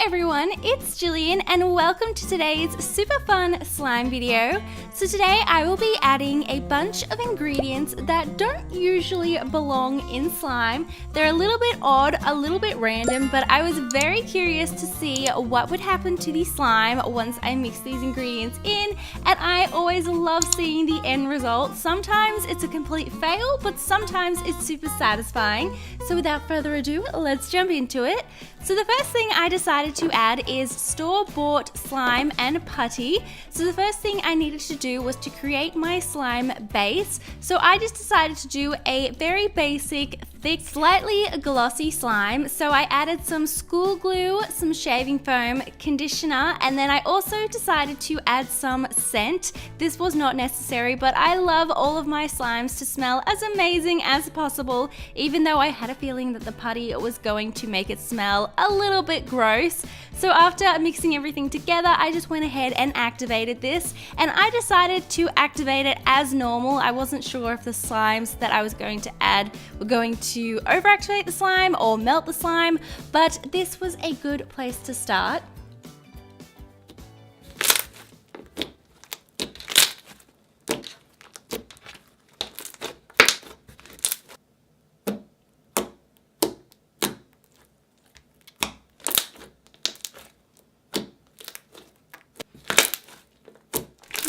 everyone, it's Gillian and welcome to today's super fun slime video. So today I will be adding a bunch of ingredients that don't usually belong in slime. They're a little bit odd, a little bit random, but I was very curious to see what would happen to the slime once I mix these ingredients in, and I always love seeing the end result. Sometimes it's a complete fail, but sometimes it's super satisfying. So without further ado, let's jump into it. So the first thing I decided to add is store-bought slime and putty. So the first thing I needed to do was to create my slime base. So I just decided to do a very basic, thick, slightly glossy slime. So I added some school glue, some shaving foam, conditioner, and then I also decided to add some scent. This was not necessary, but I love all of my slimes to smell as amazing as possible, even though I had a feeling that the putty was going to make it smell a little bit gross. So after mixing everything together, I just went ahead and activated this, and I decided to activate it as normal. I wasn't sure if the slimes that I was going to add were going to overactivate the slime or melt the slime, but this was a good place to start.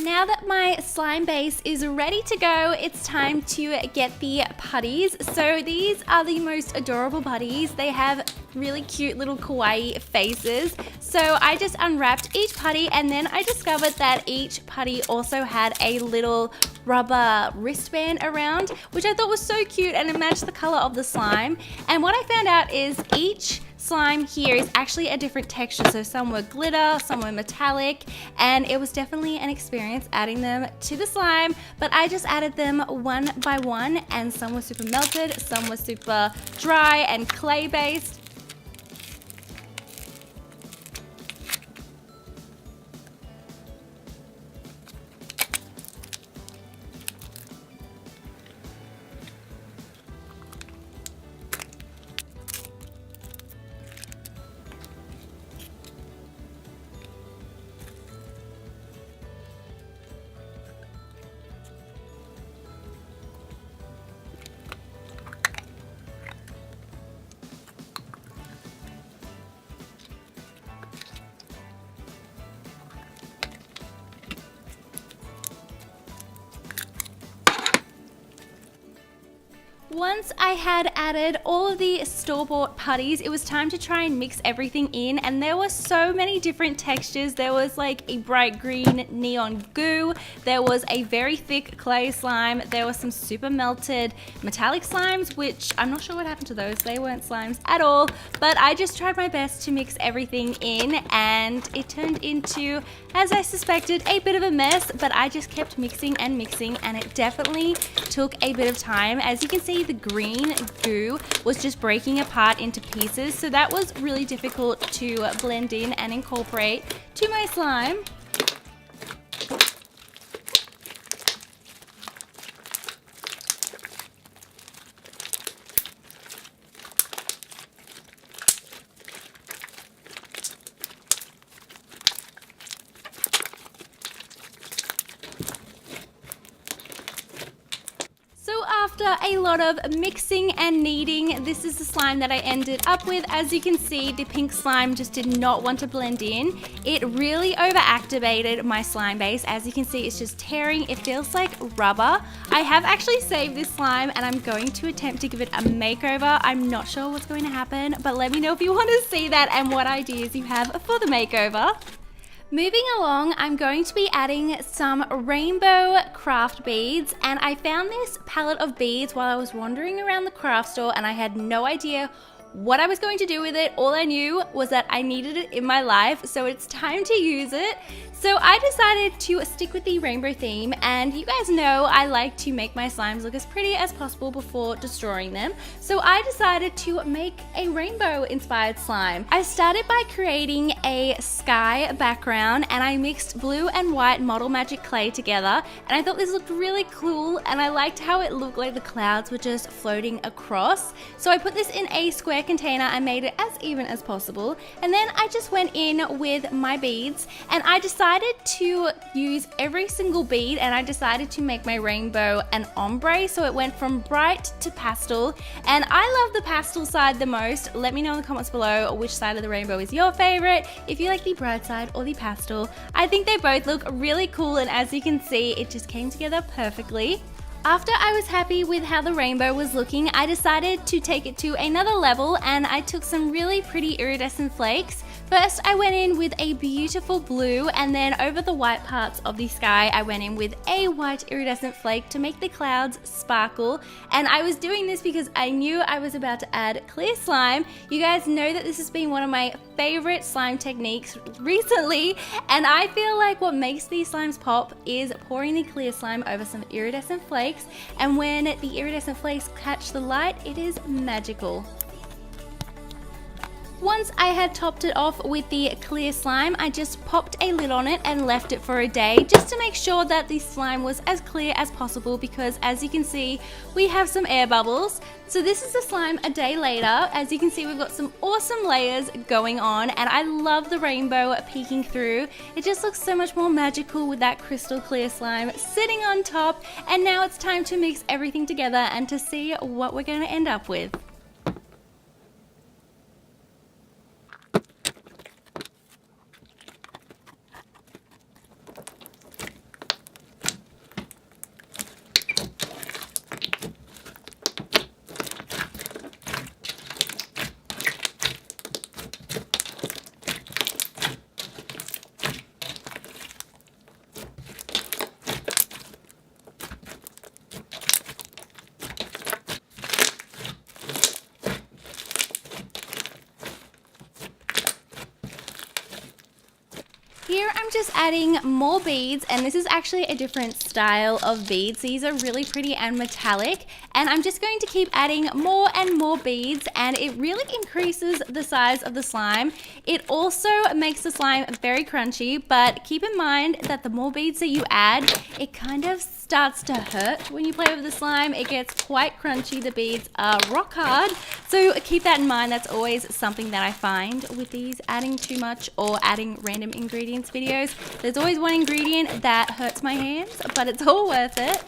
Now that my slime base is ready to go, it's time to get the putties. So these are the most adorable putties. They have really cute little kawaii faces. So I just unwrapped each putty, and then I discovered that each putty also had a little rubber wristband around, which I thought was so cute and it matched the color of the slime. And what I found out is each slime here is actually a different texture. So some were glitter, some were metallic, and it was definitely an experience adding them to the slime. But I just added them one by one, and some were super melted, some were super dry and clay based. Once I had added all of the store-bought putties, it was time to try and mix everything in, and there were so many different textures. There was like a bright green neon goo, there was a very thick clay slime, there was some super melted metallic slimes, which I'm not sure what happened to those. They weren't slimes at all, but I just tried my best to mix everything in, and it turned into, as I suspected, a bit of a mess, but I just kept mixing and mixing, and it definitely took a bit of time. As you can see, the green goo was just breaking apart into pieces, so that was really difficult to blend in and incorporate to my slime. After a lot of mixing and kneading, this is the slime that I ended up with. As you can see, the pink slime just did not want to blend in. It really overactivated my slime base. As you can see, it's just tearing. It feels like rubber. I have actually saved this slime, and I'm going to attempt to give it a makeover. I'm not sure what's going to happen, but let me know if you want to see that and what ideas you have for the makeover. Moving along, I'm going to be adding some rainbow craft beads, and I found this palette of beads while I was wandering around the craft store, and I had no idea what I was going to do with it. All I knew was that I needed it in my life, so it's time to use it. So I decided to stick with the rainbow theme, and you guys know I like to make my slimes look as pretty as possible before destroying them. So I decided to make a rainbow inspired slime. I started by creating a sky background, and I mixed blue and white Model Magic clay together, and I thought this looked really cool, and I liked how it looked like the clouds were just floating across. So I put this in a square container, I made it as even as possible, and then I just went in with my beads, and I decided to use every single bead, and I decided to make my rainbow an ombre, so it went from bright to pastel, and I love the pastel side the most. Let me know in the comments below which side of the rainbow is your favorite, if you like the bright side or the pastel. I think they both look really cool, and as you can see, it just came together perfectly. After I was happy with how the rainbow was looking, I decided to take it to another level, and I took some really pretty iridescent flakes. First, I went in with a beautiful blue, and then over the white parts of the sky, I went in with a white iridescent flake to make the clouds sparkle. And I was doing this because I knew I was about to add clear slime. You guys know that this has been one of my favorite slime techniques recently, and I feel like what makes these slimes pop is pouring the clear slime over some iridescent flakes, and when the iridescent flakes catch the light, it is magical. Once I had topped it off with the clear slime, I just popped a lid on it and left it for a day just to make sure that the slime was as clear as possible, because as you can see, we have some air bubbles. So this is the slime a day later. As you can see, we've got some awesome layers going on, and I love the rainbow peeking through. It just looks so much more magical with that crystal clear slime sitting on top. And now it's time to mix everything together and to see what we're going to end up with. Here I'm just adding more beads, and this is actually a different style of beads. These are really pretty and metallic, and I'm just going to keep adding more and more beads, and it really increases the size of the slime. It also makes the slime very crunchy, but keep in mind that the more beads that you add, it kind of starts to hurt when you play with the slime. It gets quite crunchy. The beads are rock hard, so keep that in mind. That's always something that I find with these adding too much or adding random ingredients videos. There's always one ingredient that hurts my hands, but it's all worth it.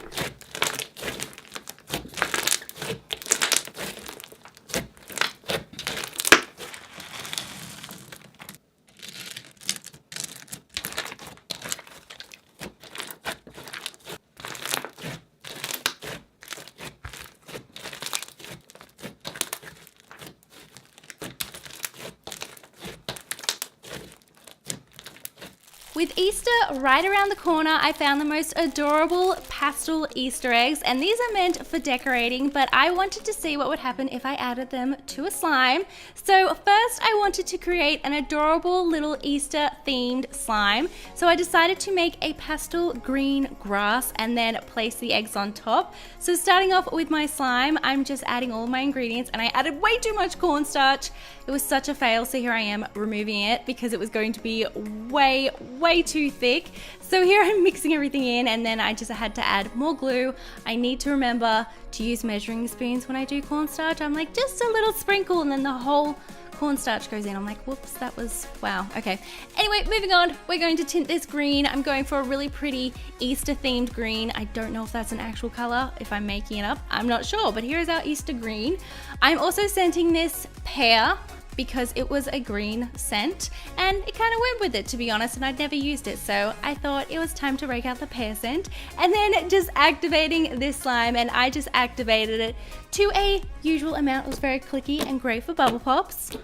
With Easter right around the corner, I found the most adorable pastel Easter eggs, and these are meant for decorating, but I wanted to see what would happen if I added them to a slime. So first I wanted to create an adorable little Easter themed slime. So I decided to make a pastel green grass and then place the eggs on top. So starting off with my slime, I'm just adding all my ingredients, and I added way too much cornstarch. It was such a fail, so here I am removing it because it was going to be way too thick. So here I'm mixing everything in, and then I just had to add more glue. I need to remember to use measuring spoons when I do cornstarch. I'm like, just a little sprinkle, and then the whole cornstarch goes in. I'm like, whoops, that was, wow, okay. Anyway, moving on, we're going to tint this green. I'm going for a really pretty Easter themed green. I don't know if that's an actual color, if I'm making it up, I'm not sure, but here is our Easter green. I'm also scenting this pear because it was a green scent, and it kind of went with it, to be honest, and I'd never used it, so I thought it was time to break out the pear scent. And then just activating this slime, and I just activated it to a usual amount. It was very clicky and great for bubble pops.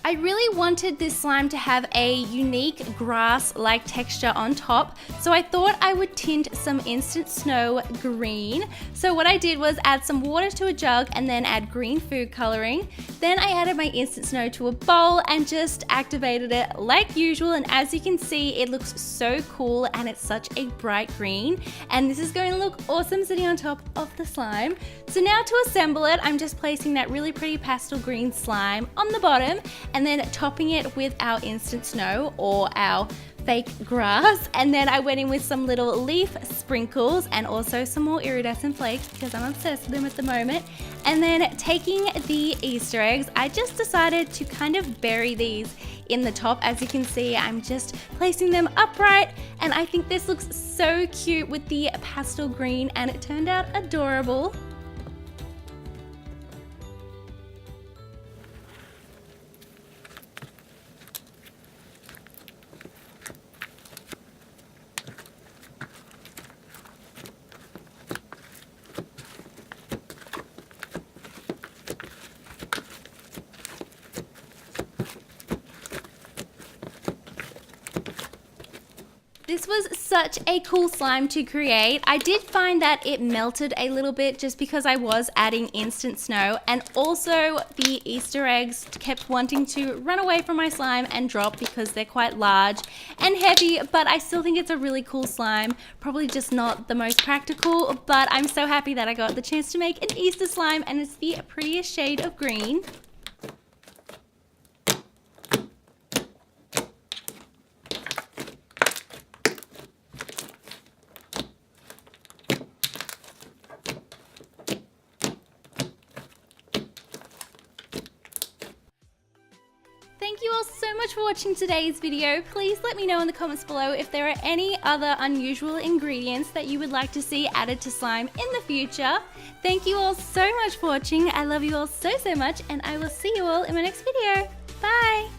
I really wanted this slime to have a unique grass-like texture on top, so I thought I would tint some instant snow green. So what I did was add some water to a jug and then add green food coloring. Then I added my instant snow to a bowl and just activated it like usual, and as you can see, it looks so cool and it's such a bright green, and this is going to look awesome sitting on top of the slime. So now to assemble it, I'm just placing that really pretty pastel green slime on the bottom and then topping it with our instant snow or our fake grass, and then I went in with some little leaf sprinkles and also some more iridescent flakes because I'm obsessed with them at the moment. And then taking the Easter eggs, I just decided to kind of bury these in the top. As you can see, I'm just placing them upright, and I think this looks so cute with the pastel green, and it turned out adorable. This was such a cool slime to create. I did find that it melted a little bit just because I was adding instant snow, and also the Easter eggs kept wanting to run away from my slime and drop because they're quite large and heavy, but I still think it's a really cool slime. Probably just not the most practical, but I'm so happy that I got the chance to make an Easter slime, and it's the prettiest shade of green. Thank you all so much for watching today's video. Please let me know in the comments below if there are any other unusual ingredients that you would like to see added to slime in the future. Thank you all so much for watching. I love you all so much, and I will see you all in my next video. Bye!